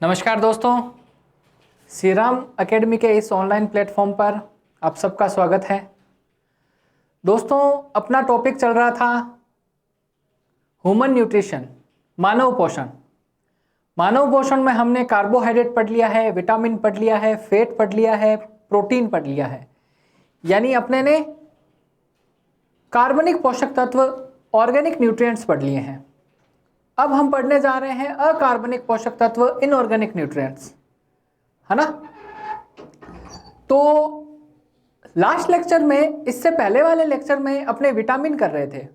नमस्कार दोस्तों, श्री राम एकेडमी के इस ऑनलाइन प्लेटफॉर्म पर आप सबका स्वागत है। दोस्तों, अपना टॉपिक चल रहा था ह्यूमन न्यूट्रिशन, मानव पोषण। मानव पोषण में हमने कार्बोहाइड्रेट पढ़ लिया है, विटामिन पढ़ लिया है, फैट पढ़ लिया है, प्रोटीन पढ़ लिया है। यानी अपने ने कार्बनिक पोषक तत्व, ऑर्गेनिक न्यूट्रिएंट्स पढ़ लिए हैं। अब हम पढ़ने जा रहे हैं अकार्बनिक पोषक तत्व, इनऑर्गेनिक न्यूट्रिएंट्स, है ना। तो लास्ट लेक्चर में, इससे पहले वाले लेक्चर में अपने विटामिन कर रहे थे,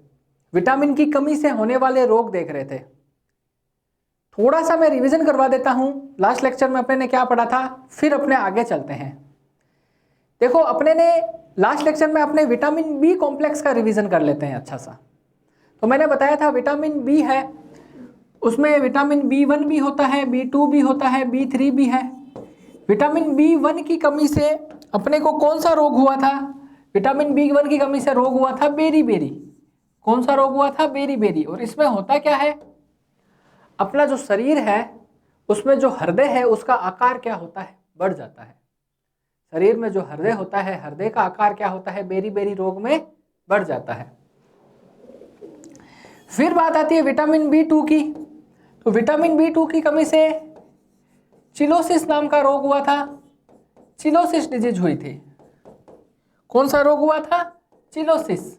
विटामिन की कमी से होने वाले रोग देख रहे थे। थोड़ा सा मैं रिवीजन करवा देता हूं, लास्ट लेक्चर में अपने ने क्या पढ़ा था, फिर अपने आगे चलते हैं। देखो, अपने ने लास्ट लेक्चर में अपने विटामिन बी कॉम्प्लेक्स का रिवीजन कर लेते हैं अच्छा सा। तो मैंने बताया था विटामिन बी है, उसमें विटामिन B1 भी होता है, B2 भी होता है, B3 भी है। विटामिन B1 की कमी से अपने को कौन सा रोग हुआ था? विटामिन B1 की कमी से रोग हुआ था बेरी। कौन सा रोग हुआ था? बेरी। और इसमें होता क्या है, अपना जो शरीर है उसमें जो हृदय है उसका आकार क्या होता है? बढ़ जाता है। शरीर में जो हृदय होता है, हृदय का आकार क्या होता है? बेरी रोग में बढ़ जाता है। फिर बात आती है विटामिन B2 की। तो विटामिन B2 की कमी से चिलोसिस नाम का रोग हुआ था, चिलोसिस डिजीज हुई थी। कौन सा रोग हुआ था? चिलोसिस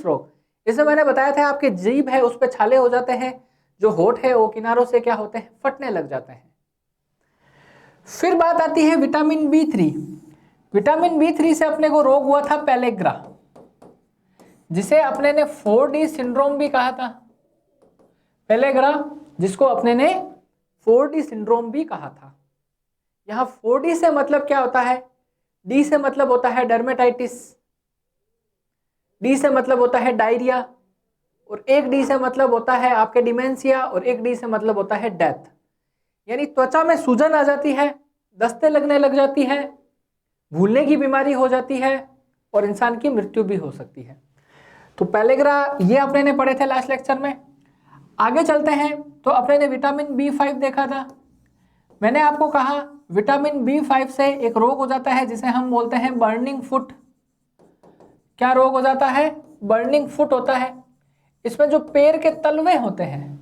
रोग। इसमें मैंने बताया था आपके जीभ है उस पर छाले हो जाते हैं, जो होठ है वो किनारों से क्या होते हैं? फटने लग जाते हैं। फिर बात आती है विटामिन B3। विटामिन B3 से अपने को रोग हुआ था पेलेग्रा, जिसे अपने ने 4D सिंड्रोम भी कहा था। पेलेग्रा, जिसको अपने ने 4D सिंड्रोम भी कहा था। यहां 4D से मतलब क्या होता है? D से मतलब होता है डर्मेटाइटिस, D से मतलब होता है डायरिया, और एक D से मतलब होता है आपके डिमेंशिया, और एक D से मतलब होता है डेथ। यानी त्वचा में सूजन आ जाती है, दस्ते लगने लग जाती है, भूलने की बीमारी हो जाती है, और इंसान की मृत्यु भी हो सकती है। तो पेलेग्रा ये अपने ने पढ़े थे लास्ट लेक्चर में। आगे चलते हैं तो अपने ने विटामिन B5 देखा था। मैंने आपको कहा विटामिन B5 से एक रोग हो जाता है जिसे हम बोलते हैं बर्निंग फुट। क्या रोग हो जाता है? बर्निंग फुट होता है। इसमें जो पैर के तलवे होते हैं,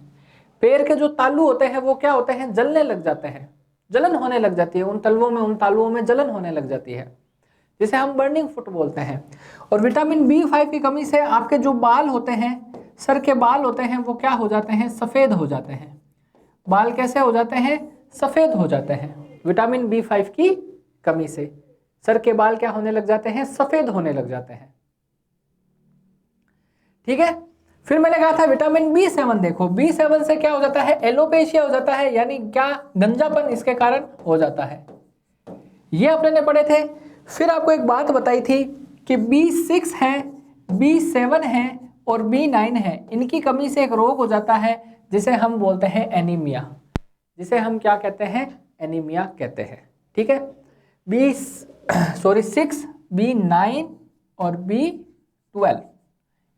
पैर के जो तालू होते हैं वो क्या होते हैं? जलने लग जाते हैं, जलन होने लग जाती है उन तालुओं में जलन होने लग जाती है, जिसे हम बर्निंग फुट बोलते हैं। और विटामिन B5 की कमी से आपके जो बाल होते हैं, सर के बाल होते हैं, वो क्या हो जाते हैं? सफेद हो जाते हैं। बाल कैसे हो जाते हैं? सफेद हो जाते हैं। विटामिन B5 की कमी से सर के बाल क्या होने लग जाते हैं? सफेद होने लग जाते हैं। ठीक है। फिर मैंने कहा था विटामिन B7 देखो, B7 से क्या हो जाता है? एलोपेशिया हो जाता है, यानी क्या? गंजापन इसके कारण हो जाता है। ये अपने ने पढ़े थे। फिर आपको एक बात बताई थी कि B6 है, B7 है और B9 है, इनकी कमी से एक रोग हो जाता है जिसे हम बोलते हैं एनीमिया। जिसे हम क्या कहते हैं? एनीमिया कहते हैं। ठीक है। 6, B9 और B12,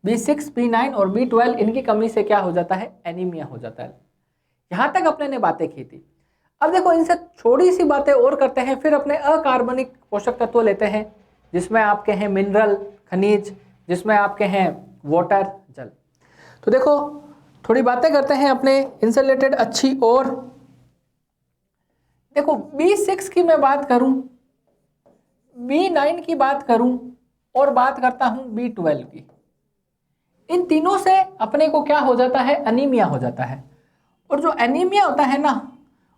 B6, B9 और B12 इनकी कमी से क्या हो जाता है? एनीमिया हो जाता है। यहां तक अपने ने बातें की थी। अब देखो, इनसे थोड़ी सी बातें और करते हैं, फिर अपने अकार्बनिक पोषक तत्व लेते हैं, जिसमें आपके हैं मिनरल, खनिज, जिसमें आपके हैं वाटर, जल। तो देखो, थोड़ी बातें करते हैं अपने इनसे रिलेटेड अच्छी। और देखो, B6 की मैं बात करूं, B9 की बात करूं, और बात करता हूं B12 की, इन तीनों से अपने को क्या हो जाता है? अनीमिया हो जाता है। और जो एनीमिया होता है ना,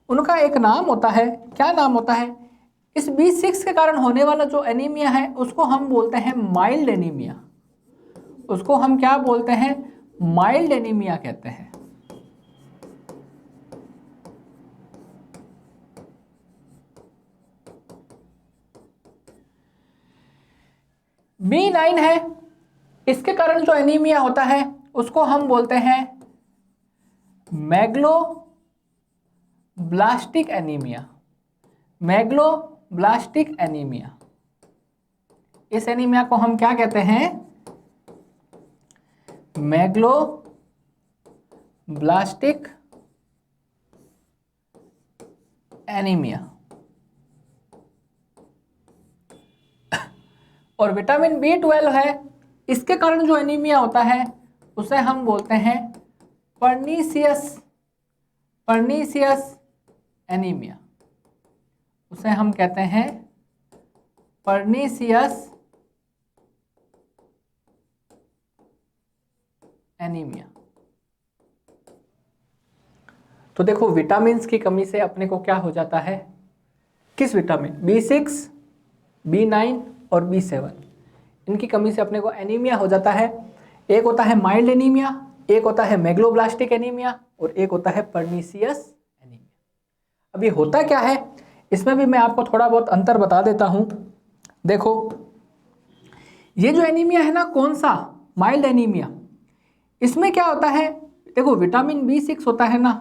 उनका एक नाम होता है। क्या नाम होता है? इस B6 के कारण होने वाला जो एनीमिया है उसको हम बोलते हैं माइल्ड एनीमिया। उसको हम क्या बोलते हैं? माइल्ड एनीमिया कहते हैं। B9 है, इसके कारण जो एनीमिया होता है उसको हम बोलते हैं मैग्लोब्लास्टिक एनीमिया। मैग्लोब्लास्टिक एनीमिया, इस एनीमिया को हम क्या कहते हैं? ब्लास्टिक एनीमिया। और विटामिन B12 है, इसके कारण जो एनीमिया होता है उसे हम बोलते हैं पर्नीशियस एनीमिया। उसे हम कहते हैं पर्नीशियस एनीमिया। तो देखो विटामिन की कमी से अपने को क्या हो जाता है, किस विटामिन B6, B9 और B7, इनकी कमी से अपने को एनीमिया हो जाता है। एक होता है माइल्ड एनीमिया, एक होता है मेगलोब्लास्टिक एनीमिया और एक होता है पर्नीशियस एनीमिया। अभी होता क्या है, इसमें भी मैं आपको थोड़ा बहुत अंतर बता देता हूं। देखो ये जो एनीमिया है ना, कौन सा, माइल्ड एनीमिया, इसमें क्या होता है, देखो विटामिन B6 होता है ना,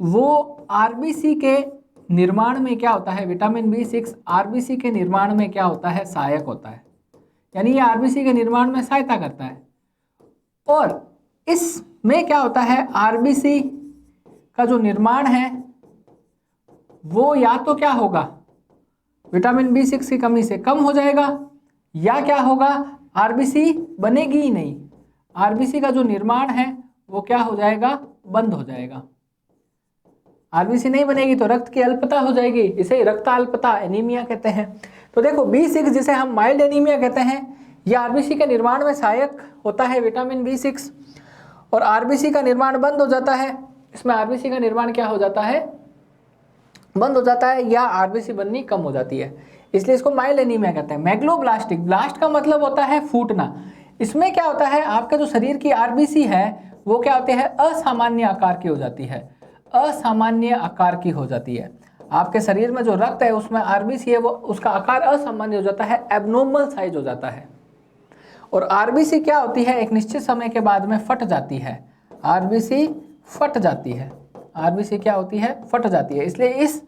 वो आरबीसी के निर्माण में क्या होता है, विटामिन B6 आरबीसी के निर्माण में क्या होता है, सहायक होता है, यानी ये आरबीसी के निर्माण में सहायता करता है। और इसमें क्या होता है, आरबीसी का जो निर्माण है वो या तो क्या होगा, विटामिन B6 की कमी से कम हो जाएगा, या क्या होगा, आरबीसी बनेगी ही नहीं, आरबीसी का जो निर्माण है वो क्या हो जाएगा, बंद हो जाएगा। आरबीसी नहीं बनेगी तो रक्त की अल्पता हो जाएगी, इसे रक्त अल्पता एनीमिया कहते हैं। तो देखो B6 जिसे हम माइल्ड एनीमिया कहते हैं, यह आरबीसी के निर्माण में सहायक होता है विटामिन B6, और आरबीसी का निर्माण बंद हो जाता है। इसमें आरबीसी का निर्माण क्या हो जाता है, बंद हो जाता है, या आरबीसी बननी कम हो जाती है, इसलिए इसको माइल्ड एनीमिया कहते हैं। मैग्लोब्लास्टिक, ब्लास्ट का मतलब होता है फूटना, इसमें क्या होता है, आपके जो शरीर की आरबीसी है वो क्या होती है, असामान्य आकार की हो जाती है, असामान्य आकार की हो जाती है। आपके शरीर में जो रक्त है उसमें आरबीसी है, वो उसका आकार असामान्य हो जाता है, एबनॉर्मल साइज हो जाता है। और आरबीसी क्या होती है, एक निश्चित समय के बाद में फट जाती है, आरबीसी फट जाती है, आरबीसी क्या होती है, फट जाती है। इसलिए इस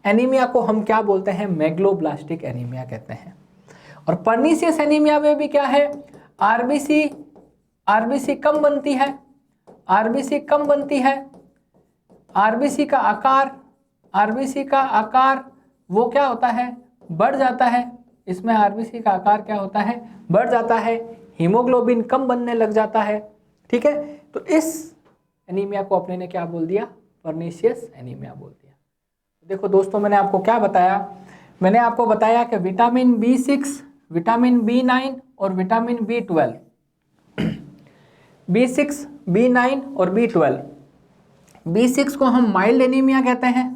एनीमिया को हम क्या बोलते हैं, मैग्लोब्लास्टिक एनीमिया कहते हैं। और पर्नीशियस एनीमिया में भी क्या है, आरबीसी कम बनती है, आरबीसी कम बनती है, आरबीसी का आकार वो क्या होता है, बढ़ जाता है। इसमें आरबीसी का आकार क्या होता है, बढ़ जाता है, हीमोग्लोबिन कम बनने लग जाता है, ठीक है। तो इस एनीमिया को अपने ने क्या बोल दिया, पर्नीशियस एनीमिया बोल दिया। देखो दोस्तों, मैंने आपको क्या बताया, मैंने आपको बताया कि विटामिन B6, विटामिन B9 और विटामिन B12, B6, B9 और B12, B6 को हम माइल्ड एनीमिया कहते हैं,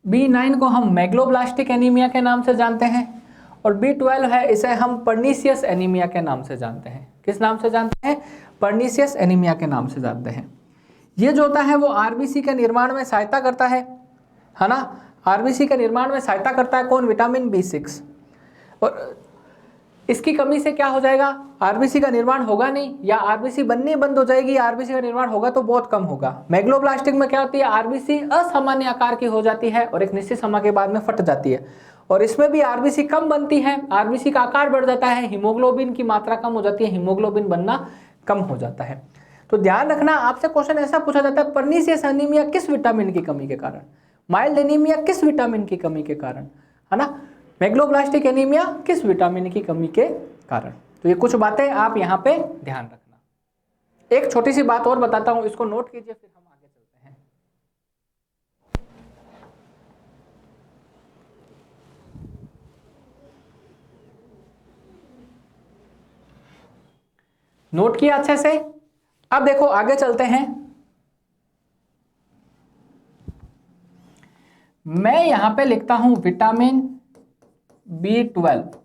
B9 को हम मैग्लोब्लास्टिक एनीमिया के नाम से जानते हैं, और B12 है इसे हम पर्नीशियस एनीमिया के नाम से जानते हैं। किस नाम से जानते हैं, पर्नीशियस एनीमिया के नाम से जानते हैं। ये जो होता है वो आरबीसी के निर्माण में सहायता करता है ना, आरबीसी के निर्माण में सहायता करता है कौन, विटामिन B6। और इसकी कमी से क्या हो जाएगा, आरबीसी का निर्माण होगा नहीं, या आरबीसी बननी बंद हो जाएगी, आरबीसी का निर्माण होगा तो बहुत कम होगा। मैग्लोब्लास्टिक में क्या होती है, आरबीसी असामान्य आकार की हो जाती है और एक निश्चित समय के बाद में फट जाती है, और इसमें भी आरबीसी कम बनती है, आरबीसी का आकार बढ़ जाता है, हीमोग्लोबिन की मात्रा कम हो जाती है, हीमोग्लोबिन बनना कम हो जाता है। तो ध्यान रखना, आपसे क्वेश्चन ऐसा पूछा जाता है, पर्नीशियस एनीमिया किस विटामिन की कमी के कारण, माइल्ड एनीमिया किस विटामिन की कमी के कारण, है ना, मैग्लोब्लास्टिक एनीमिया किस विटामिन की कमी के कारण। तो ये कुछ बातें आप यहाँ पे ध्यान रखना। एक छोटी सी बात और बताता हूं, इसको नोट कीजिए, फिर हम आगे चलते हैं। नोट किया अच्छे से। अब देखो आगे चलते हैं। मैं यहां पे लिखता हूं विटामिन B12,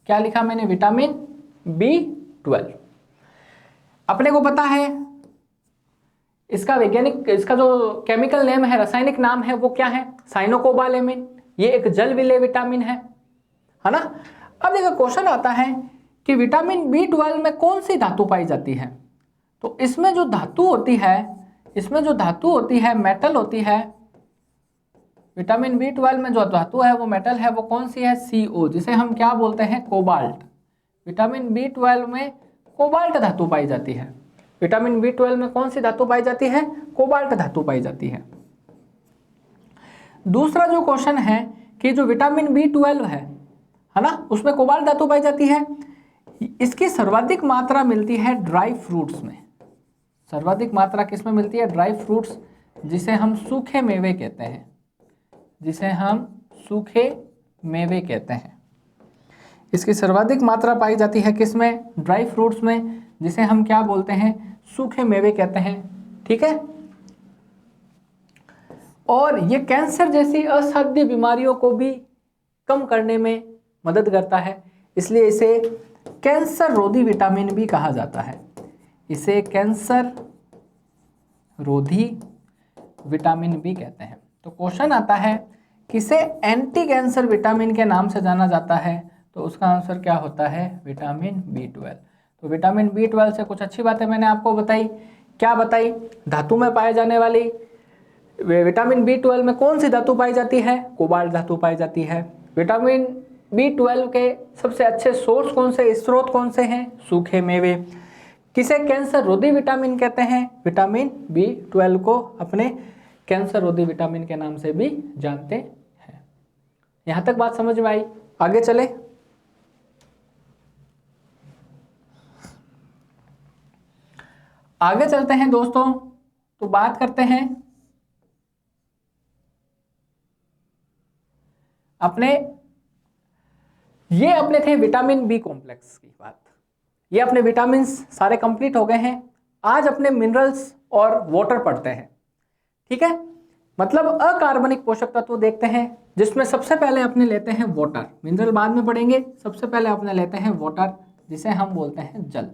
क्या लिखा मैंने, विटामिन B12। अपने को पता है इसका वैज्ञानिक, इसका जो केमिकल नेम है, रासायनिक नाम है वो क्या है, साइनोकोबालेमिन। ये एक जल विलेय विटामिन है ना। अब देखो क्वेश्चन आता है कि विटामिन B12 में कौन सी धातु पाई जाती है, तो इसमें जो धातु होती है, इसमें जो धातु होती है मेटल होती है। विटामिन B12 में जो धातु है वो मेटल है, वो कौन सी है, CO, जिसे हम क्या बोलते हैं, कोबाल्ट। विटामिन B12 में कोबाल्ट धातु पाई जाती है। विटामिन B12 में कौन सी धातु पाई जाती है? कोबाल्ट धातु पाई जाती है। दूसरा जो क्वेश्चन है कि जो विटामिन B12 है ना, उसमें कोबाल्ट धातु पाई जाती है। इसकी सर्वाधिक मात्रा मिलती है ड्राई फ्रूट्स में। सर्वाधिक मात्रा किसमें मिलती है? ड्राई फ्रूट्स, जिसे हम सूखे मेवे कहते हैं, जिसे हम सूखे मेवे कहते हैं। इसकी सर्वाधिक मात्रा पाई जाती है किसमें? ड्राई फ्रूट्स में, जिसे हम क्या बोलते हैं? सूखे मेवे कहते हैं। ठीक है। और ये कैंसर जैसी असाध्य बीमारियों को भी कम करने में मदद करता है, इसलिए इसे कैंसर रोधी विटामिन बी कहा जाता है। इसे कैंसर रोधी विटामिन बी कहते हैं। तो क्वेश्चन आता है किसे एंटी कैंसर विटामिन के नाम से जाना जाता है? तो उसका आंसर क्या होता है? Vitamin B12। तो विटामिन B12 से कुछ अच्छी बातें मैंने आपको बताई। क्या बताई? धातु में पाए जाने वाली विटामिन B12 में कौन सी धातु पाई जाती है? कोबाल्ट धातु पाई जाती है। विटामिन B12 के सबसे अच्छे सोर्स कौन से, स्रोत कौन से हैं? सूखे मेवे। किसे कैंसर रोधी विटामिन कहते हैं? विटामिन B12 को अपने कैंसर रोधी विटामिन के नाम से भी जानते हैं। यहां तक बात समझ में आई? आगे चले। आगे चलते हैं दोस्तों, तो बात करते हैं ये अपने थे विटामिन बी कॉम्प्लेक्स की बात। ये अपने विटामिन्स सारे कंप्लीट हो गए हैं। आज अपने मिनरल्स और वाटर पढ़ते हैं। ठीक है, मतलब अकार्बनिक पोषक तत्व देखते हैं, जिसमें सबसे पहले अपने लेते हैं वाटर। मिनरल बाद में पढ़ेंगे, सबसे पहले अपने लेते हैं वाटर, जिसे हम बोलते हैं जल।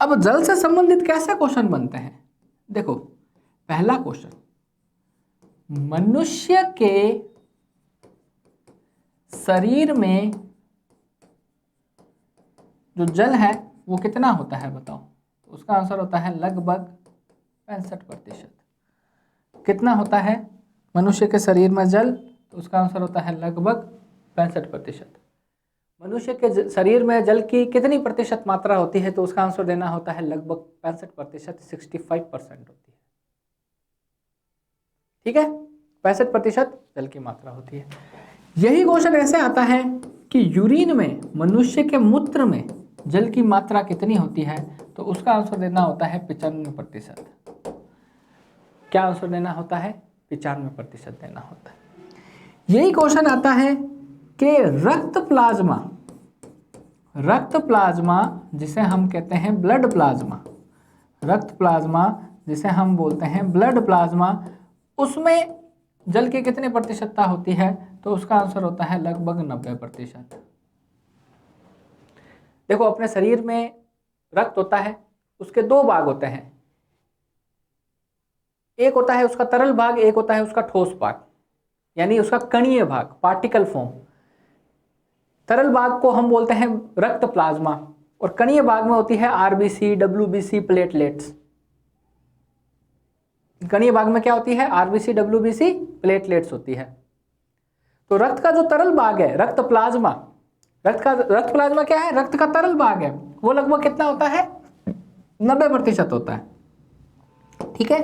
अब जल से संबंधित कैसे क्वेश्चन बनते हैं? देखो, पहला क्वेश्चन, मनुष्य के शरीर में जो जल है वो कितना होता है बताओ? उसका आंसर होता है लगभग 65%। कितना होता है मनुष्य के शरीर में जल? तो उसका आंसर होता है लगभग 65%। मनुष्य के शरीर में जल की कितनी प्रतिशत मात्रा होती है? तो उसका आंसर देना होता है लगभग 65%, 65% होती है। ठीक है, 65% जल की मात्रा होती है। यही क्वेश्चन ऐसे आता है कि यूरिन में, मनुष्य के मूत्र में जल की मात्रा कितनी होती है? तो उसका आंसर देना होता है 95%। क्या आंसर देना होता है? 95% देना होता है। यही क्वेश्चन आता है कि रक्त प्लाज्मा जिसे हम कहते हैं ब्लड प्लाज्मा, रक्त प्लाज्मा जिसे हम बोलते हैं ब्लड प्लाज्मा, उसमें जल की कितनी प्रतिशतता होती है? तो उसका आंसर होता है लगभग 90%। देखो, अपने शरीर में रक्त होता है, उसके दो भाग होते हैं। एक होता है उसका तरल भाग, एक होता है उसका ठोस भाग, यानी उसका कणीय भाग, पार्टिकल फॉर्म। तरल भाग को हम बोलते हैं रक्त प्लाज्मा, और कणीय भाग में होती है आरबीसी, डब्ल्यूबीसी, प्लेटलेट्स। कणीय भाग में क्या होती है? आरबीसी, डब्ल्यूबीसी, प्लेटलेट्स होती है। तो रक्त का जो तरल भाग है, रक्त प्लाज्मा क्या है? रक्त का तरल भाग है, वो लगभग कितना होता है? 90% होता है। ठीक है,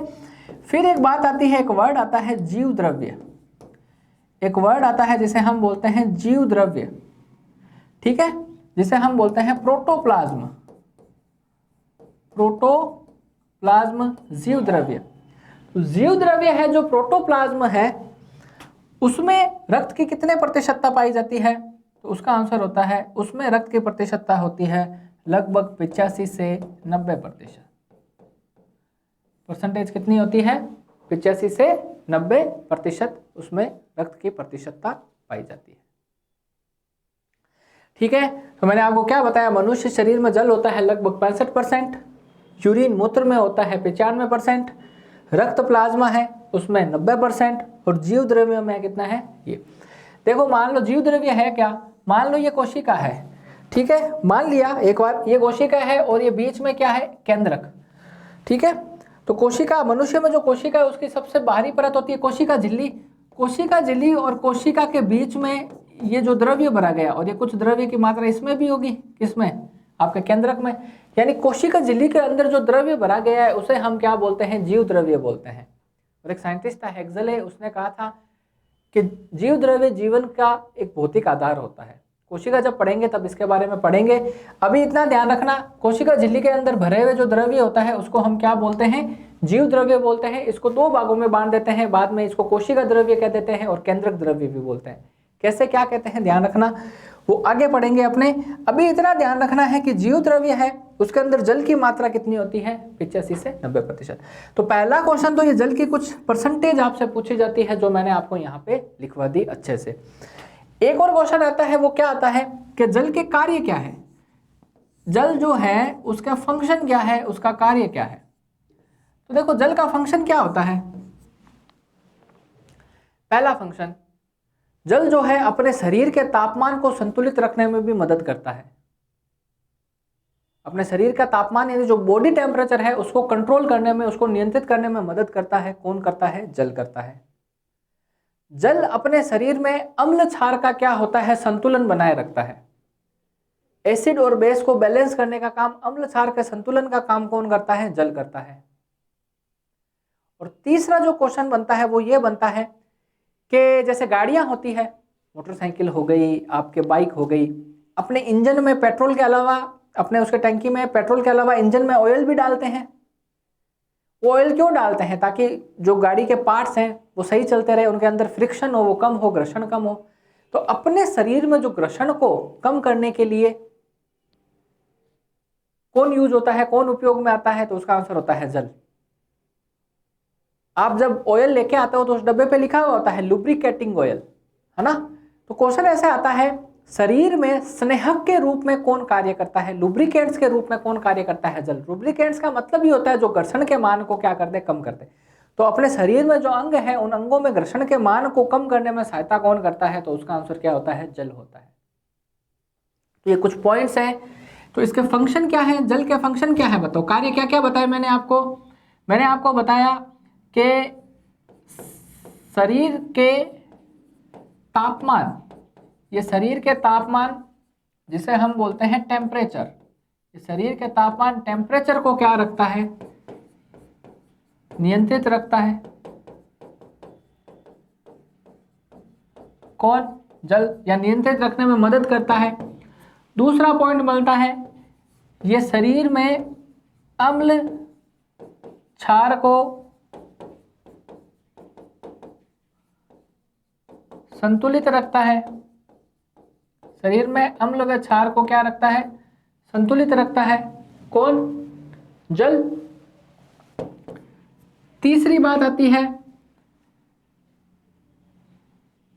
फिर एक बात आती है, एक वर्ड आता है जीव द्रव्य। एक वर्ड आता है जिसे हम बोलते हैं जीव द्रव्य। ठीक है, जिसे हम बोलते हैं प्रोटोप्लाज्म। प्रोटोप्लाज्म जीव द्रव्य। तो जीव द्रव्य है जो प्रोटोप्लाज्म है, उसमें रक्त की कितने प्रतिशतता पाई जाती है? तो उसका आंसर होता है, उसमें रक्त की प्रतिशतता होती है लगभग 85 से 90%। परसेंटेज कितनी होती है? 85 से 90% उसमें रक्त की प्रतिशतता पाई जाती है। ठीक है, तो मैंने आपको क्या बताया? मनुष्य शरीर में जल होता है लगभग 65%, यूरिन मूत्र में होता है 95%, रक्त प्लाज्मा है उसमें 90%, और जीव द्रव्य में कितना है? ये देखो, मान लो जीव द्रव्य है क्या? मान लो ये कोशिका है। ठीक है, मान लिया एक बार ये कोशिका है, और ये बीच में क्या है? केंद्रक। ठीक है, तो कोशिका, मनुष्य में जो कोशिका है उसकी सबसे बाहरी परत होती है कोशिका झिल्ली। कोशिका झिल्ली और कोशिका के बीच में ये जो द्रव्य भरा गया और ये कुछ द्रव्य की मात्रा इसमें भी होगी, किसमें, आपके केंद्रक में, यानी कोशिका झिल्ली के अंदर जो द्रव्य भरा गया है उसे हम क्या बोलते हैं, जीव द्रव्य बोलते हैं। और एक साइंटिस्ट था हेक्सले, उसने कहा था कि जीव द्रव्य जीवन का एक भौतिक आधार होता है। कोशिका जब पढ़ेंगे तब इसके बारे में पढ़ेंगे, अभी इतना ध्यान रखना, कोशिका झिल्ली के अंदर भरे हुए जो द्रव्य होता है उसको हम क्या बोलते हैं, जीव द्रव्य बोलते हैं। इसको दो भागों में बांट देते हैं, बाद में इसको कोशिका द्रव्य कह देते हैं और केंद्रक द्रव्य भी बोलते हैं। कैसे क्या कहते हैं ध्यान रखना, वो आगे पढ़ेंगे अपने। अभी इतना ध्यान रखना है कि जीव द्रव्य है उसके अंदर जल की मात्रा कितनी होती है, 85 से 90%। तो पहला क्वेश्चन तो ये जल की कुछ परसेंटेज आपसे पूछी जाती है, जो मैंने आपको यहाँ पे लिखवा दी अच्छे से। एक और क्वेश्चन आता है, वो क्या आता है कि जल के कार्य क्या है, जल जो है उसका फंक्शन क्या है, उसका कार्य क्या है। तो देखो जल का फंक्शन क्या होता है, पहला फंक्शन, जल जो है अपने शरीर के तापमान को संतुलित रखने में भी मदद करता है। अपने शरीर का तापमान यानी जो बॉडी टेम्परेचर है उसको कंट्रोल करने में, उसको नियंत्रित करने में मदद करता है। कौन करता है, जल करता है। जल अपने शरीर में अम्ल क्षार का क्या होता है, संतुलन बनाए रखता है। एसिड और बेस को बैलेंस करने का काम, अम्ल क्षार के संतुलन का काम कौन करता है, जल करता है। और तीसरा जो क्वेश्चन बनता है वो ये बनता है कि जैसे गाड़ियां होती है, मोटरसाइकिल हो गई, आपके बाइक हो गई, अपने इंजन में पेट्रोल के अलावा, अपने उसके टंकी में पेट्रोल के अलावा इंजन में ऑयल भी डालते हैं। वो ऑयल क्यों डालते हैं, ताकि जो गाड़ी के पार्ट्स हैं वो सही चलते रहे, उनके अंदर फ्रिक्शन हो वो कम हो, घर्षण कम हो। तो अपने शरीर में जो घर्षण को कम करने के लिए कौन यूज होता है, कौन उपयोग में आता है, तो उसका आंसर होता है जल। आप जब ऑयल लेके आते हो तो उस डब्बे पे लिखा हुआ होता है लुब्रिकेटिंग ऑयल, है ना। तो क्वेश्चन ऐसे आता है, शरीर में स्नेहक के रूप में कौन कार्य करता है, लुब्रिकेंट्स के रूप में कौन कार्य करता है, जल। लुब्रिकेंट्स का मतलब ही होता है जो घर्षण के मान को क्या करते, कम करते। तो अपने शरीर में जो अंग है उन अंगों में घर्षण के मान को कम करने में सहायता कौन करता है, तो उसका आंसर क्या होता है, जल होता है। तो ये कुछ पॉइंट्स हैं, तो इसके फंक्शन क्या है, जल के फंक्शन क्या है बताओ, कार्य क्या क्या बताया मैंने आपको बताया कि शरीर के तापमान, ये शरीर के तापमान जिसे हम बोलते हैं टेम्परेचर, ये शरीर के तापमान टेम्परेचर को क्या रखता है, नियंत्रित रखता है। कौन, जल, या नियंत्रित रखने में मदद करता है। दूसरा पॉइंट बनता है, ये शरीर में अम्ल क्षार को संतुलित रखता है। शरीर में अम्ल व क्षार को क्या रखता है, संतुलित रखता है। कौन, जल। तीसरी बात आती है,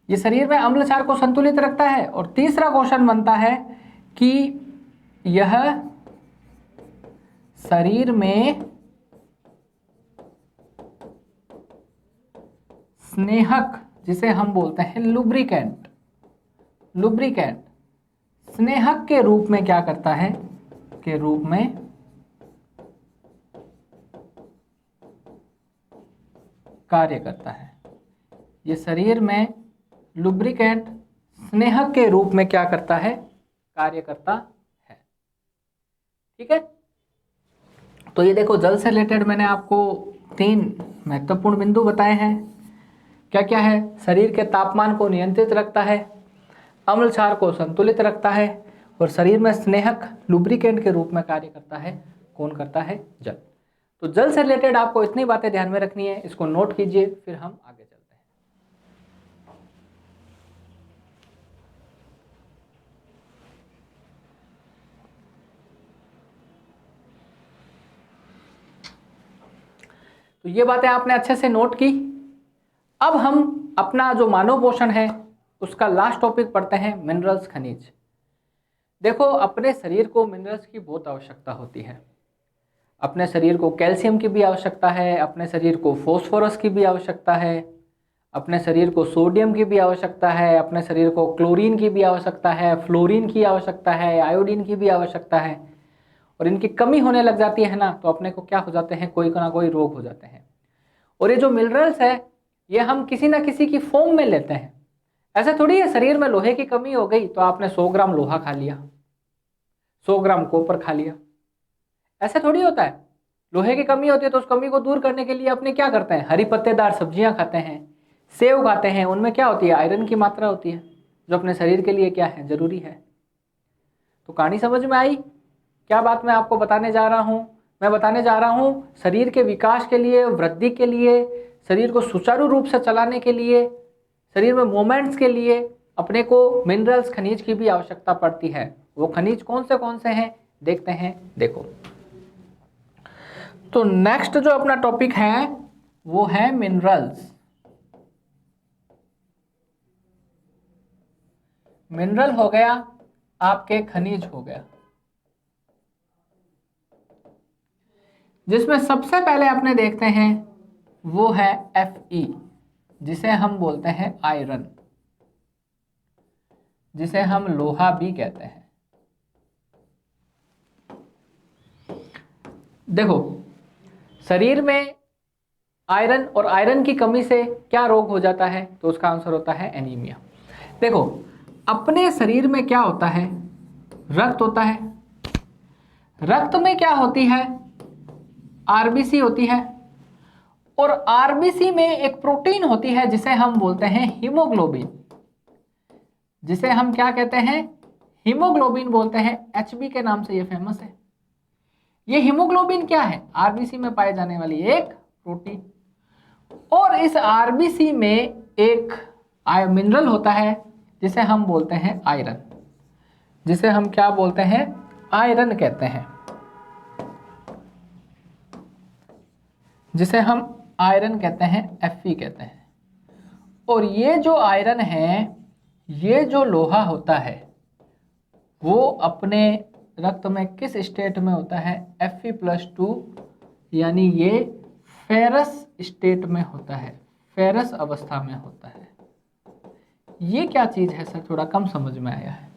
ये शरीर में अम्ल क्षार को संतुलित रखता है। और तीसरा क्वेश्चन बनता है कि यह शरीर में स्नेहक, जिसे हम बोलते हैं लुब्रिकेंट, स्नेहक के रूप में क्या करता है, के रूप में कार्य करता है। ये शरीर में लुब्रिकेंट स्नेहक के रूप में क्या करता है, कार्य करता है। ठीक है, तो ये देखो जल से रिलेटेड मैंने आपको 3 महत्वपूर्ण बिंदु बताए हैं। क्या क्या है, शरीर के तापमान को नियंत्रित रखता है, अम्ल क्षार को संतुलित रखता है, और शरीर में स्नेहक लुब्रिकेंट के रूप में कार्य करता है। कौन करता है, जल। तो जल से रिलेटेड आपको इतनी बातें ध्यान में रखनी है, इसको नोट कीजिए, फिर हम आगे चलते हैं। तो ये बातें आपने अच्छे से नोट की। अब हम अपना जो मानव पोषण है उसका लास्ट टॉपिक पढ़ते हैं, मिनरल्स, खनिज। देखो अपने शरीर को मिनरल्स की बहुत आवश्यकता होती है। अपने शरीर को कैल्शियम की भी आवश्यकता है, अपने शरीर को फॉस्फोरस की भी आवश्यकता है, अपने शरीर को सोडियम की भी आवश्यकता है, अपने शरीर को क्लोरीन की भी आवश्यकता है, फ्लोरीन की आवश्यकता है, आयोडीन की भी आवश्यकता है। और इनकी कमी होने लग जाती है ना, तो अपने को क्या हो जाते हैं, कोई ना कोई रोग हो जाते हैं। और ये जो मिनरल्स है ये हम किसी ना किसी की फॉर्म में लेते हैं। ऐसे थोड़ी है शरीर में लोहे की कमी हो गई तो आपने 100 ग्राम लोहा खा लिया, 100 ग्राम कॉपर खा लिया, ऐसे थोड़ी होता है। लोहे की कमी होती है तो उस कमी को दूर करने के लिए अपने क्या करते हैं, हरी पत्तेदार सब्जियां खाते हैं, सेव खाते हैं, उनमें क्या होती है, आयरन की मात्रा होती है जो अपने शरीर के लिए क्या है, जरूरी है। तो कहानी समझ में आई? क्या बात मैं आपको बताने जा रहा हूं? मैं बताने जा रहा हूं शरीर के विकास के लिए, वृद्धि के लिए, शरीर को सुचारू रूप से चलाने के लिए, शरीर में मूवमेंट्स के लिए अपने को मिनरल्स, खनिज की भी आवश्यकता पड़ती है। वो खनिज कौन से हैं देखते हैं। देखो, तो नेक्स्ट जो अपना टॉपिक है वो है मिनरल्स। मिनरल हो गया आपके खनिज हो गया, जिसमें सबसे पहले अपने देखते हैं वो है Fe, जिसे हम बोलते हैं आयरन, जिसे हम लोहा भी कहते हैं। देखो, शरीर में आयरन और आयरन की कमी से क्या रोग हो जाता है, तो उसका आंसर होता है एनीमिया। देखो, अपने शरीर में क्या होता है, रक्त होता है, रक्त में क्या होती है, आरबीसी होती है, और आरबीसी में एक प्रोटीन होती है जिसे हम बोलते हैं हीमोग्लोबिन, जिसे हम क्या कहते हैं, हीमोग्लोबिन बोलते हैं। एचबी के नाम से ये फेमस है। ये हीमोग्लोबिन क्या है, आरबीसी में पाए जाने वाली एक प्रोटीन। और इस आरबीसी में एक मिनरल होता है जिसे हम बोलते हैं आयरन, जिसे हम क्या बोलते हैं, आयरन कहते हैं, जिसे हम आयरन कहते हैं, Fe कहते हैं। और ये जो आयरन है, ये जो लोहा होता है, वो अपने रक्त में किस स्टेट में होता है, Fe+2, यानी ये फेरस स्टेट में होता है, फेरस अवस्था में होता है। ये क्या चीज है सर, थोड़ा कम समझ में आया है।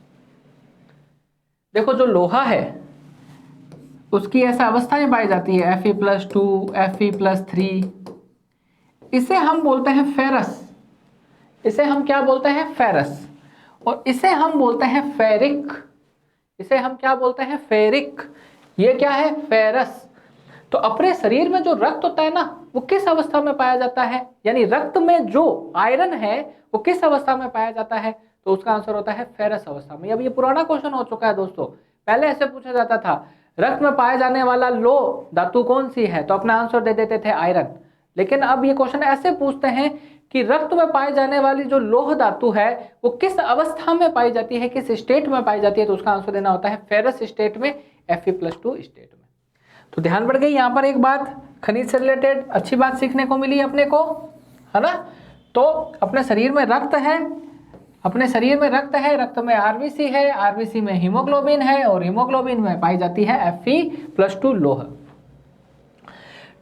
देखो, जो लोहा है उसकी ऐसा अवस्थाएं पाई जाती है, Fe+2, Fe+3, इसे हम बोलते हैं फेरस, इसे हम क्या बोलते हैं, फेरस। और इसे हम बोलते हैं फेरिक, इसे हम क्या बोलते हैं, फेरिक। ये क्या है, फेरस। तो अपने शरीर में जो रक्त होता है ना, वो किस अवस्था में पाया जाता है, यानी रक्त में जो आयरन है वो किस अवस्था में पाया जाता है, तो उसका आंसर होता है फेरस अवस्था में। अब ये पुराना क्वेश्चन हो चुका है दोस्तों, पहले ऐसे पूछा जाता था रक्त में पाया जाने वाला लो धातु कौन सी है, तो अपना आंसर दे देते थे आयरन। लेकिन अब ये क्वेश्चन ऐसे पूछते हैं कि रक्त में पाई जाने वाली जो लोह धातु है वो किस अवस्था में पाई जाती है, किस स्टेट में पाई जाती है, तो उसका आंसर देना होता है फेरस स्टेट में, Fe+2 स्टेट में। तो ध्यान बढ़ गई यहाँ पर एक बात, खनिज से रिलेटेड अच्छी बात सीखने को मिली अपने को, है ना। तो अपने शरीर में रक्त है, अपने शरीर में रक्त है, रक्त में आरबीसी है, आरबीसी में हीमोग्लोबिन है, और हीमोग्लोबिन में पाई जाती है Fe+2 लोह।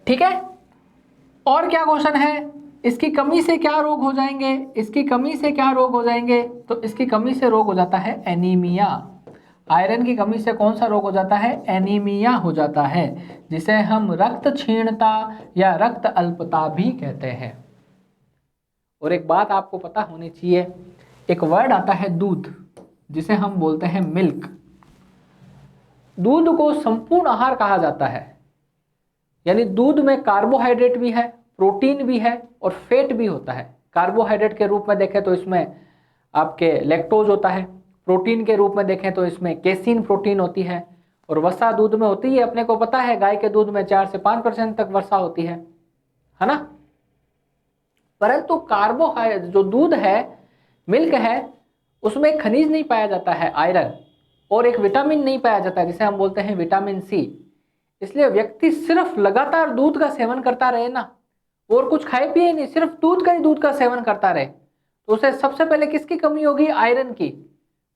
ठीक है, और क्या क्वेश्चन है, इसकी कमी से क्या रोग हो जाएंगे, इसकी कमी से क्या रोग हो जाएंगे, तो इसकी कमी से रोग हो जाता है एनीमिया। आयरन की कमी से कौन सा रोग हो जाता है, एनीमिया हो जाता है, जिसे हम रक्त क्षीणता या रक्त अल्पता भी कहते हैं। और एक बात आपको पता होनी चाहिए, एक वर्ड आता है दूध, जिसे हम बोलते हैं मिल्क। दूध को संपूर्ण आहार कहा जाता है, यानी दूध में कार्बोहाइड्रेट भी है, प्रोटीन भी है और फैट भी होता है। कार्बोहाइड्रेट के रूप में देखें तो इसमें आपके लैक्टोज होता है, प्रोटीन के रूप में देखें तो इसमें केसिन प्रोटीन होती है, और वसा दूध में होती है, अपने को पता है गाय के दूध में 4 से 5% तक वसा होती है ना। परंतु कार्बोहाइड्रेट जो दूध है, मिल्क है, उसमें खनिज नहीं पाया जाता है, आयरन, और एक विटामिन नहीं पाया जाता है जिसे हम बोलते हैं विटामिन सी। इसलिए व्यक्ति सिर्फ लगातार दूध का सेवन करता रहे ना, और कुछ खाए पिए नहीं, सिर्फ दूध का सेवन करता रहे, तो उसे सबसे पहले किसकी कमी होगी, आयरन की,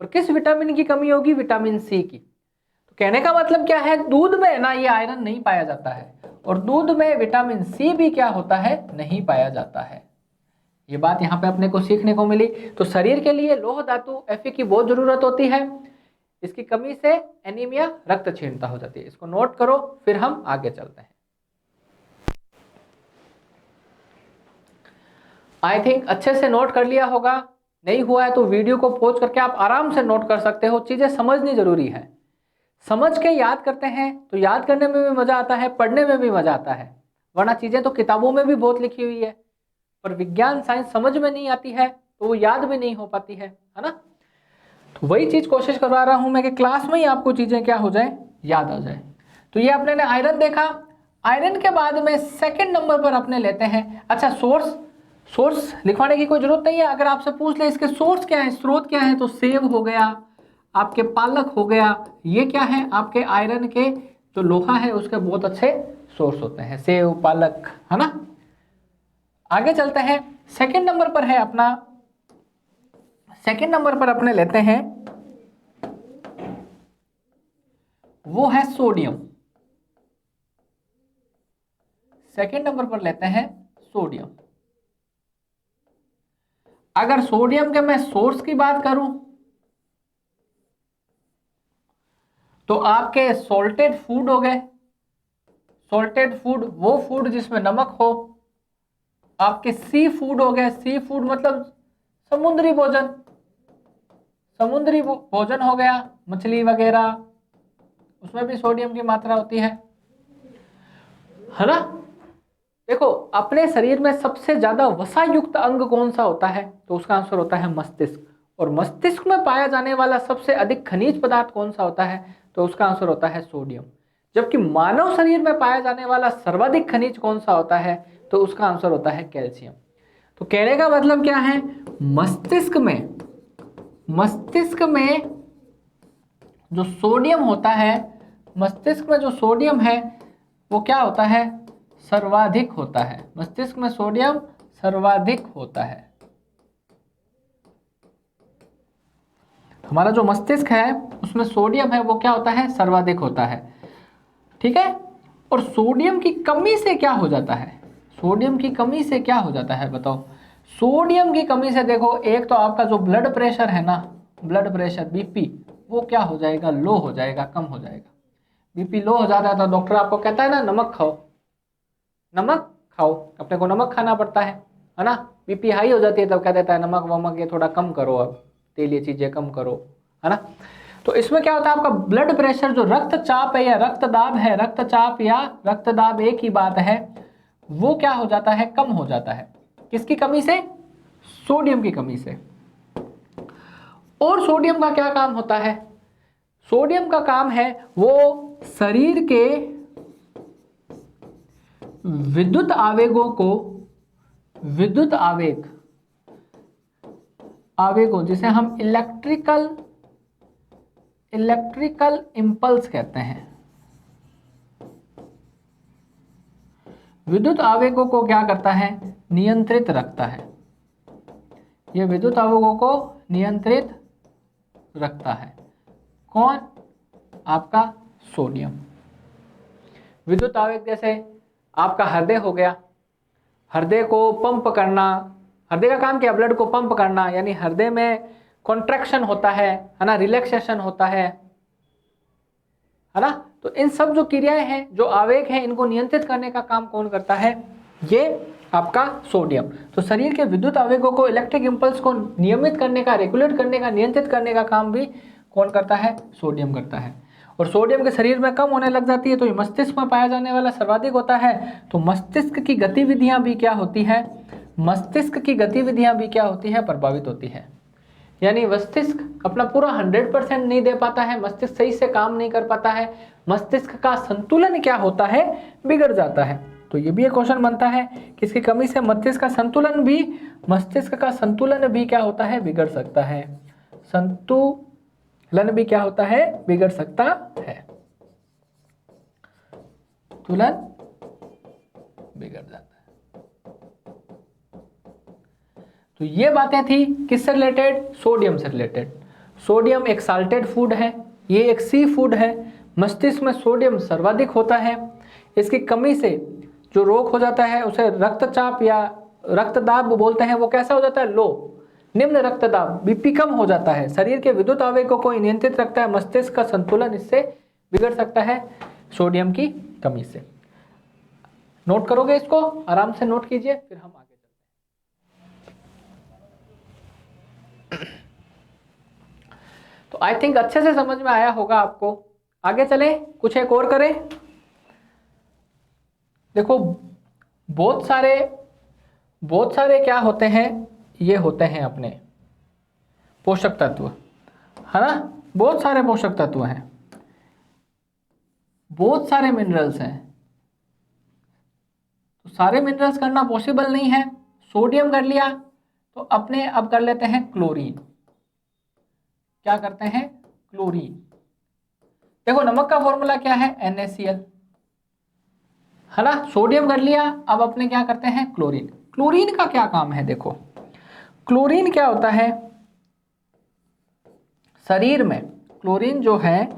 और किस विटामिन की कमी होगी, विटामिन सी की। तो कहने का मतलब क्या है, दूध में ना ये आयरन नहीं पाया जाता है, और दूध में विटामिन सी भी क्या होता है, नहीं पाया जाता है। ये बात यहाँ पे अपने को सीखने को मिली। तो शरीर के लिए लोह धातु Fe की बहुत जरूरत होती है, इसकी कमी से एनीमिया, रक्त क्षीणता हो जाती है। इसको नोट करो, फिर हम आगे चलते हैं। आई थिंक अच्छे से नोट कर लिया होगा। नहीं हुआ है तो वीडियो को पॉज करके आप आराम से नोट कर सकते हो। चीजें समझनी जरूरी है, समझ के याद करते हैं तो याद करने में भी मजा आता है, पढ़ने में भी मजा आता है। वरना चीजें तो किताबों में भी बहुत लिखी हुई है, पर विज्ञान साइंस समझ में नहीं आती है तो वो याद भी नहीं हो पाती है ना। तो वही चीज कोशिश करवा रहा हूं मैं कि क्लास में ही आपको चीजें क्या हो जाए, याद आ जाए। तो ये आपने ने आयरन देखा। आयरन के बाद में सेकंड नंबर पर अपने लेते हैं, अच्छा सोर्स लिखवाने की कोई जरूरत नहीं है। अगर आपसे पूछ ले इसके सोर्स क्या है, स्रोत क्या है, तो सेब हो गया, आपके पालक हो गया, ये क्या है आपके आयरन के जो लोहा है उसके बहुत अच्छे सोर्स होते हैं, सेब पालक, है ना। आगे चलते हैं, सेकंड नंबर पर है अपना, सेकंड नंबर पर अपने लेते हैं वो है सोडियम। सेकंड नंबर पर लेते हैं सोडियम। अगर सोडियम के मैं सोर्स की बात करूं तो आपके सॉल्टेड फूड हो गए। सॉल्टेड फूड वो फूड जिसमें नमक हो। आपके सी फूड हो गए, सी फूड मतलब समुद्री भोजन, समुद्री भोजन हो गया, मछली वगैरह, उसमें भी सोडियम की मात्रा होती है ना। देखो अपने शरीर में सबसे ज्यादा वसा युक्त अंग कौन सा होता है, तो उसका आंसर होता है मस्तिष्क। और मस्तिष्क में पाया जाने वाला सबसे अधिक खनिज पदार्थ कौन सा होता है, तो उसका आंसर होता है सोडियम। जबकि मानव शरीर में पाया जाने वाला सर्वाधिक खनिज कौन सा होता है, तो उसका आंसर होता है कैल्शियम। तो कहने का मतलब क्या है, मस्तिष्क में जो सोडियम होता है, मस्तिष्क में जो सोडियम है वो क्या होता है, सर्वाधिक होता है। मस्तिष्क में सोडियम सर्वाधिक होता है। हमारा जो मस्तिष्क है उसमें सोडियम है वो क्या होता है, सर्वाधिक होता है। ठीक है। और सोडियम की कमी से क्या हो जाता है, सोडियम की कमी से क्या हो जाता है बताओ। सोडियम की कमी से देखो, एक तो आपका जो ब्लड प्रेशर है ना, ब्लड प्रेशर बीपी, वो क्या हो जाएगा, लो हो जाएगा, कम हो जाएगा। बीपी लो हो जाता है तो डॉक्टर आपको कहता है ना नमक खाओ, नमक खाओ, अपने को नमक खाना पड़ता है ना। बीपी हाई हो जाती है तब कह देता है नमक वमक ये थोड़ा कम करो, अब तेलीय चीजें कम करो, है ना। तो इसमें क्या होता है, आपका ब्लड प्रेशर जो रक्तचाप है या रक्तदाब है, रक्तचाप या रक्तदाब एक ही बात है, वो क्या हो जाता है, कम हो जाता है। किसकी कमी से, सोडियम की कमी से। और सोडियम का क्या काम होता है, सोडियम का काम है वो शरीर के विद्युत आवेगों को, विद्युत आवेगों जिसे हम इलेक्ट्रिकल इंपल्स कहते हैं, विद्युत आवेगों को क्या करता है, नियंत्रित रखता है। यह विद्युत आवेगों को नियंत्रित रखता है। कौन, आपका सोडियम। विद्युत आवेग जैसे आपका हृदय हो गया, हृदय को पंप करना, हृदय का काम क्या, ब्लड को पंप करना, यानी हृदय में कॉन्ट्रैक्शन होता है ना, रिलैक्सेशन होता है ना। तो इन सब जो क्रियाएं हैं, जो आवेग हैं, इनको नियंत्रित करने का काम कौन करता है, ये आपका सोडियम। तो शरीर के विद्युत आवेगों को, इलेक्ट्रिक इंपल्स को नियमित करने का, रेगुलेट करने का, नियंत्रित करने का काम भी कौन करता है, सोडियम करता है। और सोडियम के शरीर में कम होने लग जाती है तो ये मस्तिष्क में पाया जाने वाला सर्वाधिक होता है। तो मस्तिष्क की गतिविधियां भी क्या होती है, मस्तिष्क की गतिविधियां भी क्या होती है, प्रभावित होती है। यानी मस्तिष्क अपना पूरा 100% नहीं दे पाता है, मस्तिष्क सही से काम नहीं कर पाता है, मस्तिष्क का संतुलन क्या होता है, बिगड़ जाता है। तो ये भी एक क्वेश्चन बनता है कि इसकी कमी से मस्तिष्क का संतुलन भी क्या होता है, बिगड़ सकता है। संतुलन भी क्या होता है, बिगड़ सकता है, संतुलन बिगड़ जाता है। तो ये बातें थी किससे रिलेटेड, सोडियम से रिलेटेड। सोडियम एक साल्टेड फूड है, ये एक सी फूड है, मस्तिष्क में सोडियम सर्वाधिक होता है। इसकी कमी से जो रोग हो जाता है उसे रक्तचाप या रक्तदाब बोलते हैं, वो कैसा हो जाता है, लो, निम्न रक्तदाब, बीपी कम हो जाता है। शरीर के विद्युत आवेगों को नियंत्रित रखता है, मस्तिष्क का संतुलन इससे बिगड़ सकता है सोडियम की कमी से। नोट करोगे इसको, आराम से नोट कीजिए, फिर हम आगे। तो आई थिंक अच्छे से समझ में आया होगा आपको। आगे चले, कुछ एक और करें। देखो बहुत सारे क्या होते हैं, ये होते हैं अपने पोषक तत्व, है ना। बहुत सारे पोषक तत्व हैं, बहुत सारे मिनरल्स हैं। तो सारे मिनरल्स करना पॉसिबल नहीं है। सोडियम कर लिया, तो अपने अब कर लेते हैं क्लोरीन। क्या करते हैं? क्लोरीन। देखो नमक का फॉर्मूला क्या है? NaCl, है ना। सोडियम कर लिया, अब अपने क्या करते हैं? क्लोरीन। क्लोरीन का क्या काम है? देखो क्लोरीन क्या होता है शरीर में, क्लोरीन जो है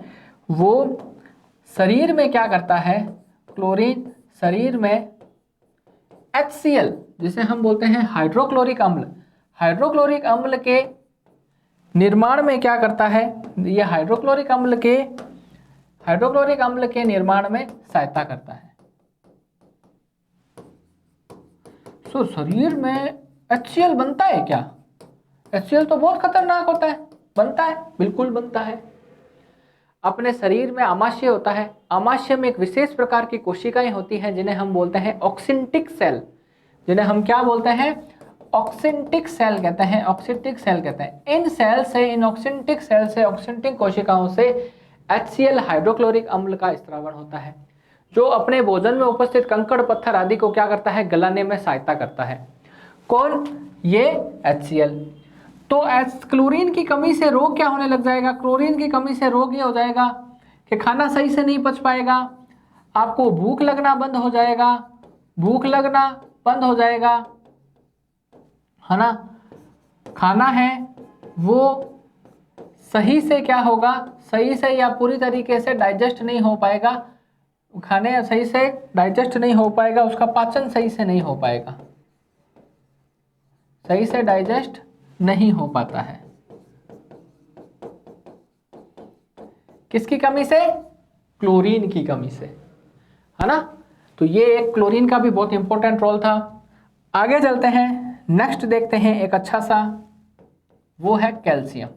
वो शरीर में क्या करता है? क्लोरीन शरीर में HCl, जिसे हम बोलते हैं हाइड्रोक्लोरिक अम्ल, हाइड्रोक्लोरिक अम्ल के निर्माण में क्या करता है? ये हाइड्रोक्लोरिक अम्ल के निर्माण में सहायता करता है। तो शरीर में HCl बनता है क्या? HCl तो बहुत खतरनाक होता है। बनता है, बिल्कुल बनता है। अपने शरीर में आमाशय होता है, आमाशय में एक विशेष प्रकार की कोशिकाएं होती हैं जिन्हें हम बोलते हैं ऑक्सिंटिक सेल, जिन्हें हम क्या बोलते हैं? ऑक्सिंटिक सेल कहते हैं, ऑक्सिंटिक सेल कहते हैं। इन सेल से, इन ऑक्सिंटिक सेल से, ऑक्सिंटिक कोशिकाओं से HCl हाइड्रोक्लोरिक अम्ल का स्त्रावण होता है, जो अपने भोजन में उपस्थित कंकड़ पत्थर आदि को क्या करता है? गलाने में सहायता करता है। कौन? ये HCl। तो क्लोरीन की कमी से रोग क्या होने लग जाएगा? क्लोरीन की कमी से रोग ये हो जाएगा कि खाना सही से नहीं पच पाएगा, आपको भूख लगना बंद हो जाएगा, भूख लगना बंद हो जाएगा, है ना। खाना है वो सही से क्या होगा? सही से या पूरी तरीके से डाइजेस्ट नहीं हो पाएगा, खाने सही से डाइजेस्ट नहीं हो पाएगा, उसका पाचन सही से नहीं हो पाएगा, सही से डाइजेस्ट नहीं हो पाता है। किसकी कमी से? क्लोरीन की कमी से, है ना। तो ये एक क्लोरीन का भी बहुत इंपॉर्टेंट रोल था। आगे चलते हैं, नेक्स्ट देखते हैं एक अच्छा सा, वो है कैल्शियम,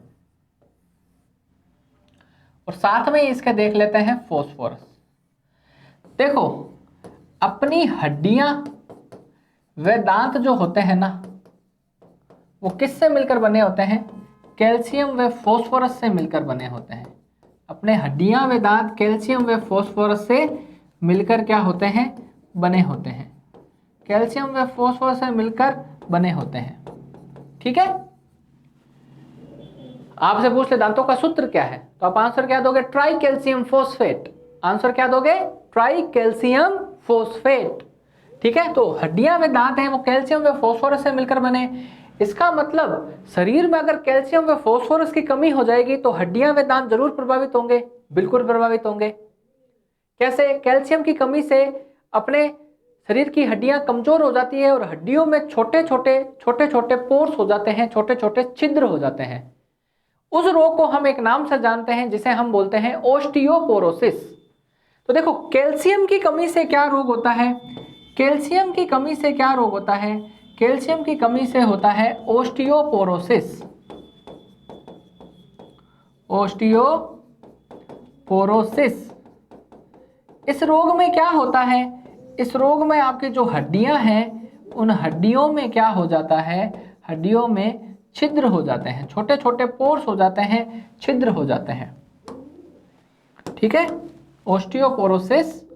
और साथ में इसके देख लेते हैं फॉस्फोरस। देखो अपनी हड्डियां व दांत जो होते हैं ना, वो किससे मिलकर बने होते हैं? कैल्शियम व फॉस्फोरस से मिलकर बने होते हैं। अपने हड्डियां व दांत कैल्शियम व फॉस्फोरस से मिलकर क्या होते हैं? बने होते हैं। कैल्शियम व फॉस्फोरस से मिलकर बने होते हैं। ठीक है, आपसे पूछ ले दांतों का सूत्र क्या है, तो आप आंसर क्या दोगे? Try calcium phosphate. आंसर क्या दोगे? Try calcium phosphate. ठीक है, तो हड्डियां व दांत हैं वो कैल्शियम व फॉस्फोरस से मिलकर बने। इसका मतलब शरीर में अगर कैल्शियम व फॉस्फोरस की कमी हो जाएगी तो हड्डियां व दांत जरूर प्रभावित होंगे, बिल्कुल प्रभावित होंगे। कैसे? कैल्शियम की कमी से अपने शरीर की हड्डियां कमजोर हो जाती है और हड्डियों में छोटे छोटे पोर्स हो जाते हैं, छोटे छोटे छिद्र हो जाते हैं। उस रोग को हम एक नाम से जानते हैं जिसे हम बोलते हैं ओस्टियोपोरोसिस। तो देखो कैल्शियम की कमी से क्या रोग होता है? कैल्शियम की कमी से क्या रोग होता है? कैल्शियम की कमी से होता है ओस्टियोपोरोसिस। ओस्टियोपोरोसिस। इस रोग में क्या होता है? इस रोग में आपकी जो हड्डियां हैं उन हड्डियों में क्या हो जाता है? हड्डियों में छिद्र हो जाते हैं, छोटे छोटे पोर्स हो जाते हैं, छिद्र हो जाते हैं। ठीक है, ओस्टियोपोरोसिस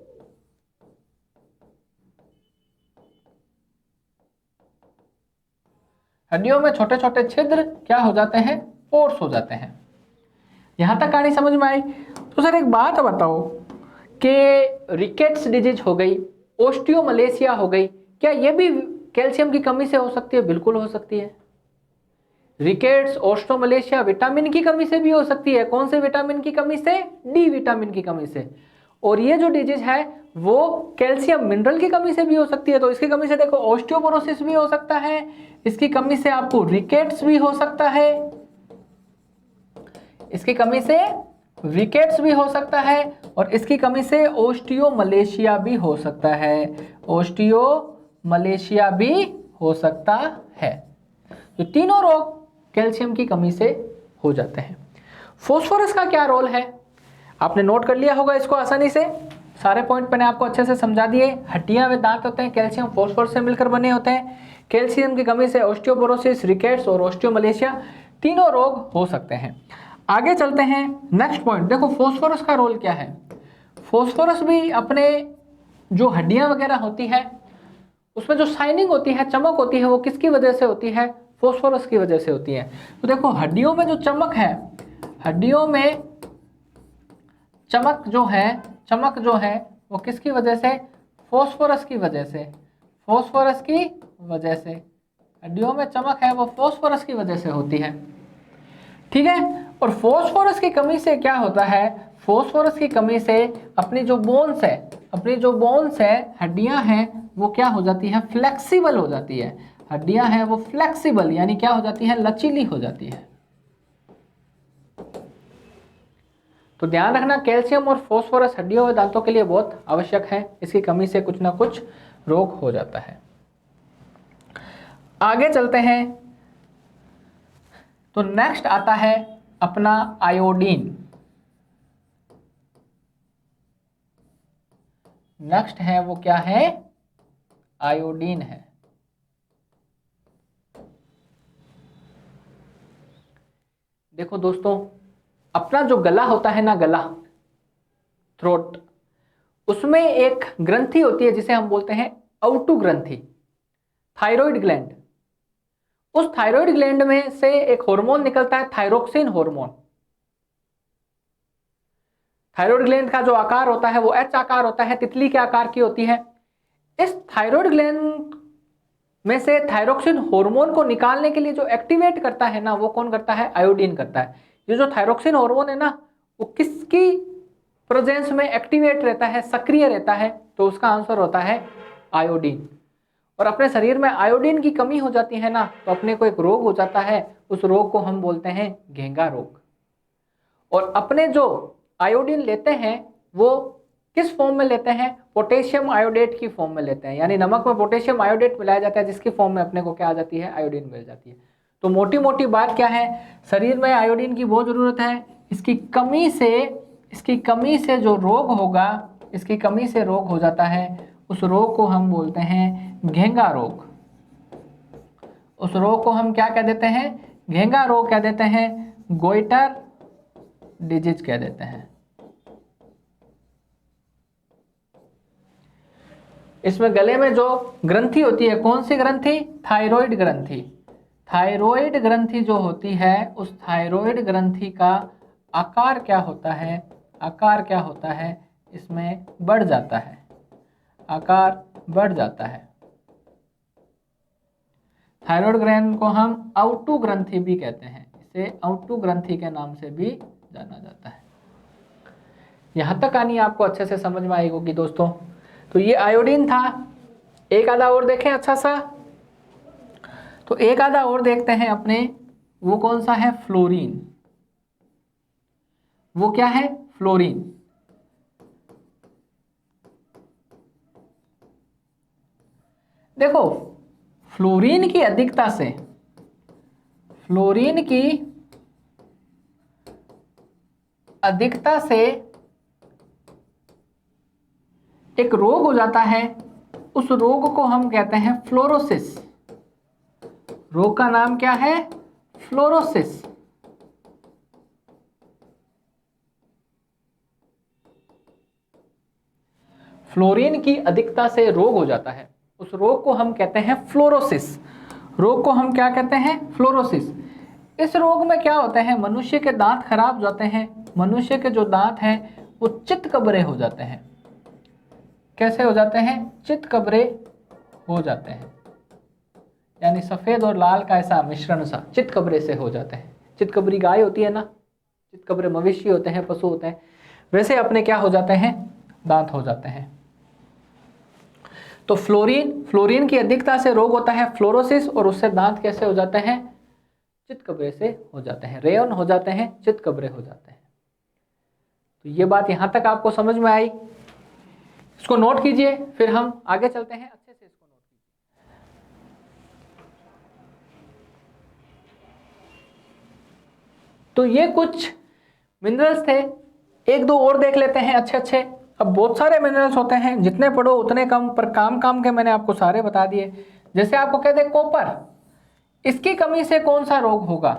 हड्डियों में छोटे छोटे छिद्र क्या हो जाते हैं? पोर्स हो जाते हैं। यहां तक कहानी समझ में आई? तो सर एक बात बताओ कि रिकेट्स डिजीज हो गई, ओस्टियोमलेशिया हो गई, क्या ये भी कैल्शियम की कमी से हो सकती है? बिल्कुल हो सकती है। रिकेट्स, ओस्टियोमलेशिया विटामिन की कमी से भी हो सकती है। कौन से विटामिन की कमी से? डी विटामिन की कमी से। और ये जो डिजीज है वो कैल्शियम मिनरल की कमी से भी हो सकती है। तो इसकी कमी से देखो ओस्टियोपोरोसिस भी हो सकता है, इसकी कमी से आपको रिकेट्स भी हो सकता है, इसकी कमी से रिकेट्स भी हो सकता है, और इसकी कमी से ओस्टियोमलेशिया भी हो सकता है। ओस्टियोमलेशिया भी हो सकता है। तो तीनों रोग कैल्शियम की कमी से हो जाते हैं। फॉस्फोरस का क्या रोल है, आपने नोट कर लिया होगा इसको आसानी से, सारे पॉइंट मैंने आपको अच्छे से समझा दिए। हड्डियां वे दांत होते हैं, कैल्शियम फॉस्फोरस से मिलकर बने होते हैं। कैल्शियम की कमी से ऑस्टियोपोरोसिस, रिकेट्स और ऑस्टियोमलेशिया तीनों रोग हो सकते हैं। आगे चलते हैं, नेक्स्ट पॉइंट देखो फॉस्फोरस का रोल क्या है। फॉस्फोरस भी अपने जो हड्डियां वगैरह होती है उसमें जो शाइनिंग होती है, चमक होती है, वो किसकी वजह से होती है, फॉस्फोरस की वजह से होती है। तो देखो हड्डियों में जो चमक है, हड्डियों में चमक जो है वो किसकी वजह से, फॉस्फोरस की वजह से, फॉस्फोरस की वजह से हड्डियों में चमक है वो फॉस्फोरस की वजह से होती है, ठीक है। और फॉस्फोरस की कमी से क्या होता है, फॉस्फोरस की कमी से अपनी जो बोन्स है, हड्डियां हैं वो क्या हो जाती है, फ्लेक्सिबल हो जाती है। हड्डियां हैं वो फ्लेक्सिबल यानी क्या हो जाती है, लचीली हो जाती है। तो ध्यान रखना कैल्शियम और फॉस्फोरस हड्डियों और दांतों के लिए बहुत आवश्यक है, इसकी कमी से कुछ ना कुछ रोग हो जाता है। आगे चलते हैं, तो नेक्स्ट आता है अपना आयोडीन। नेक्स्ट है वो क्या है, आयोडीन है। देखो दोस्तों, अपना जो गला होता है ना, गला, थ्रोट, उसमें एक ग्रंथि होती है जिसे हम बोलते हैं आउटू ग्रंथि, थायराइड ग्लैंड। उस थायराइड ग्लैंड में से एक हार्मोन निकलता है, थायरोक्सिन हार्मोन। थायराइड ग्लैंड का जो आकार होता है वो एच आकार होता है, तितली के आकार की होती है। इस थायराइड ग्लैंड में से थायरोक्सिन हार्मोन को निकालने के लिए जो एक्टिवेट करता है ना, वो कौन करता है, आयोडीन करता है। ये जो थायरोक्सिन हार्मोन है ना, वो किसकी प्रेजेंस में एक्टिवेट रहता है, सक्रिय रहता है, तो उसका आंसर होता है आयोडीन। और अपने शरीर में आयोडीन की कमी हो जाती है ना, तो अपने को एक रोग हो जाता है, उस रोग को हम बोलते हैं घेंगा रोग। और अपने जो आयोडीन लेते हैं वो किस फॉर्म में लेते हैं, पोटेशियम आयोडेट की फॉर्म में लेते हैं, यानी नमक में पोटेशियम आयोडेट मिलाया जाता है, जिसकी फॉर्म में अपने को क्या आ जाती है, आयोडीन मिल जाती है। तो मोटी मोटी बात क्या है, शरीर में आयोडीन की बहुत जरूरत है। इसकी कमी से जो रोग होगा, इसकी कमी से रोग हो जाता है, उस रोग को हम बोलते हैं घेंगा रोग। उस रोग को हम क्या कह देते हैं, घेंगा रोग कह देते हैं, गोइटर डिजीज कह देते हैं। इसमें गले में जो ग्रंथि होती है, कौन सी ग्रंथि, थायराइड ग्रंथि। थायराइड ग्रंथि जो होती है, उस थायराइड ग्रंथि का आकार क्या होता है, आकार क्या होता है, इसमें बढ़ जाता है, आकार बढ़ जाता है। थायराइड ग्लैंड को हम आउटू ग्रंथि भी कहते हैं, इसे आउटू ग्रंथि के नाम से भी जाना जाता है। यहां तक कहानी आपको अच्छे से समझ में आई होगी दोस्तों। तो ये आयोडीन था। एक आधा और देखें अच्छा सा, तो एक आधा और देखते हैं अपने, वो कौन सा है, फ्लोरीन। वो क्या है, फ्लोरीन। देखो फ्लोरीन की अधिकता से, फ्लोरीन की अधिकता से एक रोग हो जाता है, उस रोग को हम कहते हैं फ्लोरोसिस। रोग का नाम क्या है, फ्लोरोसिस। फ्लोरीन की अधिकता से रोग हो जाता है, उस रोग को हम कहते हैं फ्लोरोसिस। रोग को हम क्या कहते हैं, फ्लोरोसिस। इस रोग में क्या होता है, मनुष्य के दांत खराब हो जाते हैं, मनुष्य के जो दांत हैं वो चितकबरे हो जाते हैं। कैसे हो जाते हैं, चितकबरे हो जाते हैं, यानी सफेद और लाल का ऐसा मिश्रण सा चितकबरे से हो जाते हैं। चितकबरी गाय होती है ना, चितकबरे मवेशी होते हैं, पशु होते हैं, वैसे अपने क्या हो जाते हैं, दांत हो जाते हैं। तो फ्लोरीन की अधिकता से रोग होता है फ्लोरोसिस, और उससे दांत कैसे हो जाते हैं, चितकबरे से हो जाते हैं, रेयन हो जाते हैं, चितकबरे हो जाते हैं। तो ये बात यहां तक आपको समझ में आई, इसको नोट कीजिए, फिर हम आगे चलते हैं, अच्छे से इसको नोट कीजिए। तो ये कुछ मिनरल्स थे, एक दो और देख लेते हैं अच्छे अच्छे। अब बहुत सारे मिनरल्स होते हैं, जितने पढ़ो उतने कम, पर काम काम के मैंने आपको सारे बता दिए। जैसे आपको कहते हैं कॉपर, इसकी कमी से कौन सा रोग होगा,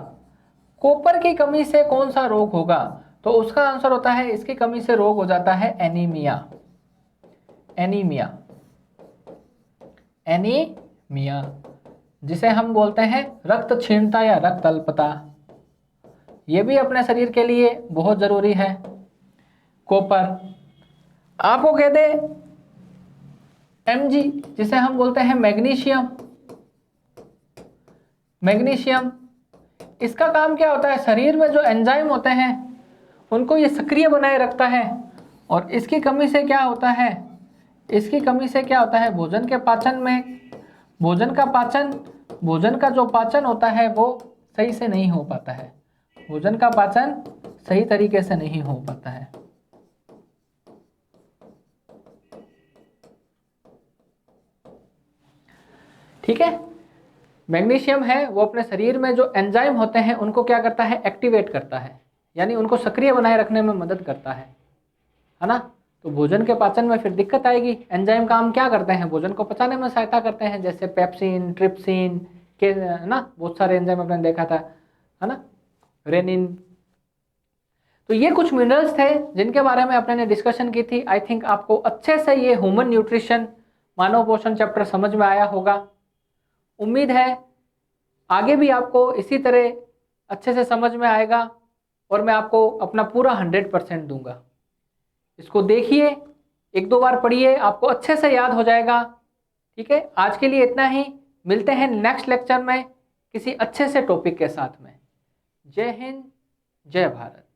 कॉपर की कमी से कौन सा रोग होगा, तो उसका आंसर होता है इसकी कमी से रोग हो जाता है एनीमिया। एनीमिया, एनीमिया जिसे हम बोलते हैं रक्त क्षीणता या रक्त अल्पता, ये भी अपने शरीर के लिए बहुत जरूरी है कॉपर। आपको कह दे Mg, जिसे हम बोलते हैं मैग्नीशियम। मैग्नीशियम, इसका काम क्या होता है, शरीर में जो एंजाइम होते हैं उनको ये सक्रिय बनाए रखता है, और इसकी कमी से क्या होता है, इसकी कमी से क्या होता है, भोजन के पाचन में, भोजन का जो पाचन होता है वो सही से नहीं हो पाता है, भोजन का पाचन सही तरीके से नहीं हो पाता है। ठीक है, मैग्नीशियम है वो अपने शरीर में जो एंजाइम होते हैं उनको क्या करता है, एक्टिवेट करता है, यानी उनको सक्रिय बनाए रखने में मदद करता है ना। तो भोजन के पाचन में फिर दिक्कत आएगी। एंजाइम काम क्या करते हैं, भोजन को पचाने में सहायता करते हैं, जैसे पेप्सिन, ट्रिप्सिन के ना, बहुत सारे एंजाइम आपने देखा था, है ना, रेनिन। तो ये कुछ मिनरल्स थे जिनके बारे में अपने ने डिस्कशन की थी। आई थिंक आपको अच्छे से ये ह्यूमन न्यूट्रिशन, मानव पोषण चैप्टर समझ में आया होगा। उम्मीद है आगे भी आपको इसी तरह अच्छे से समझ में आएगा, और मैं आपको अपना पूरा 100% दूंगा। इसको देखिए, एक दो बार पढ़िए, आपको अच्छे से याद हो जाएगा। ठीक है, आज के लिए इतना ही, मिलते हैं नेक्स्ट लेक्चर में किसी अच्छे से टॉपिक के साथ में। जय हिंद, जय भारत।